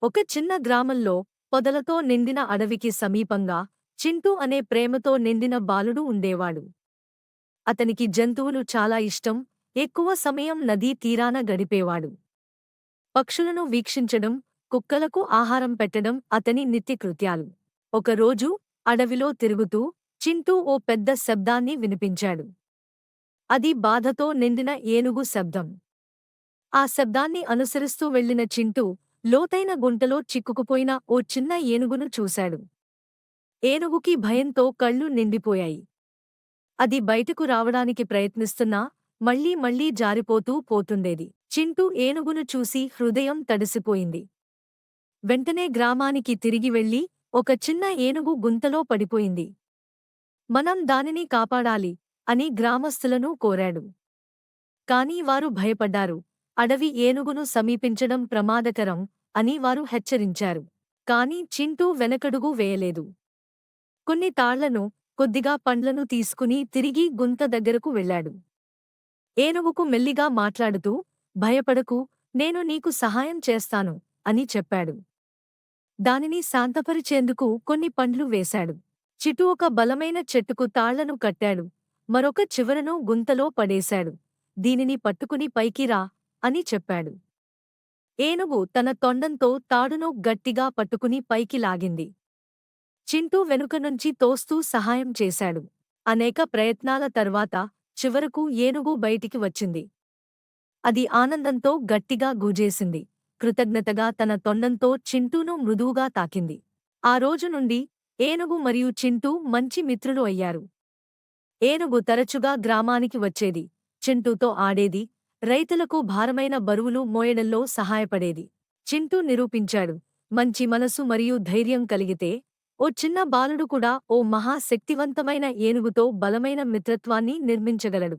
ఒక చిన్న గ్రామంలో పొదలతో నిండిన అడవికి సమీపంగా చింటూ అనే ప్రేమతో నిండిన బాలుడు ఉండేవాడు. అతనికి జంతువులు చాలా ఇష్టం. ఎక్కువ సమయం నదీ తీరాన గడిపేవాడు. పక్షులను వీక్షించడం, కుక్కలకు ఆహారం పెట్టడం అతని నిత్యకృత్యాలు. ఒకరోజు అడవిలో తిరుగుతూ చింటూ ఓ పెద్ద శబ్దాన్ని వినిపించాడు. అది బాధతో నిండిన ఏనుగు శబ్దం. ఆ శబ్దాన్ని అనుసరిస్తూ వెళ్ళిన చింటూ లోతైన గుంటలో చిక్కుకుపోయిన ఓ చిన్న ఏనుగును చూశాడు. ఏనుగుకి భయంతో కళ్ళు నిండిపోయాయి. అది బయటకు రావడానికి ప్రయత్నిస్తున్నా మళ్లీ మళ్లీ జారిపోతూ పోతుండేది. చింటూ ఏనుగును చూసి హృదయం తడిసిపోయింది. వెంటనే గ్రామానికి తిరిగి వెళ్లి ఒక చిన్న ఏనుగు గుంతలో పడిపోయింది. మనం దానిని కాపాడాలి అని గ్రామస్తులను కోరాడు. కాని వారు భయపడ్డారు. అడవి ఏనుగును సమీపించడం ప్రమాదకరం అని వారు హెచ్చరించారు. కాని చింటూ వెనకడుగు వేయలేదు. కొన్ని తాళ్లను, కొద్దిగా పండ్లను తీసుకుని తిరిగి గుంత దగ్గరకు వెళ్ళాడు. ఏనుగుకు మెల్లిగా మాట్లాడుతూ, భయపడకు, నేను నీకు సహాయం చేస్తాను అని చెప్పాడు. దానిని శాంతపరిచేందుకు కొన్ని పండ్లు వేశాడు. చిటు ఒక బలమైన చెట్టుకు తాళ్లను కట్టాడు. మరొక చివరను గుంతలో పడేశాడు. దీనిని పట్టుకుని పైకి రా అని చెప్పాడు. ఏనుగు తన తొండంతో తాడును గట్టిగా పట్టుకుని పైకి లాగింది. చింటూ వెనుక నుంచి తోస్తూ సహాయం చేశాడు. అనేక ప్రయత్నాల తర్వాత చివరకు ఏనుగు బయటికి వచ్చింది. అది ఆనందంతో గట్టిగా గూజేసింది. కృతజ్ఞతగా తన తొండంతో చింటూను మృదువుగా తాకింది. ఆ రోజు నుండి ఏనుగు మరియు చింటూ మంచి మిత్రులు అయ్యారు. ఏనుగు తరచుగా గ్రామానికి వచ్చేది, చింటూతో ఆడేది, రైతులకు భారమైన బరువులు మోయడంలో సహాయపడేది. చింటూ నిరూపించాడు, మంచి మనసు మరియు ధైర్యం కలిగితే ఓ చిన్న బాలుడు కూడా ఓ మహా శక్తివంతమైన ఏనుగుతో బలమైన మిత్రత్వాన్ని నిర్మించగలడు.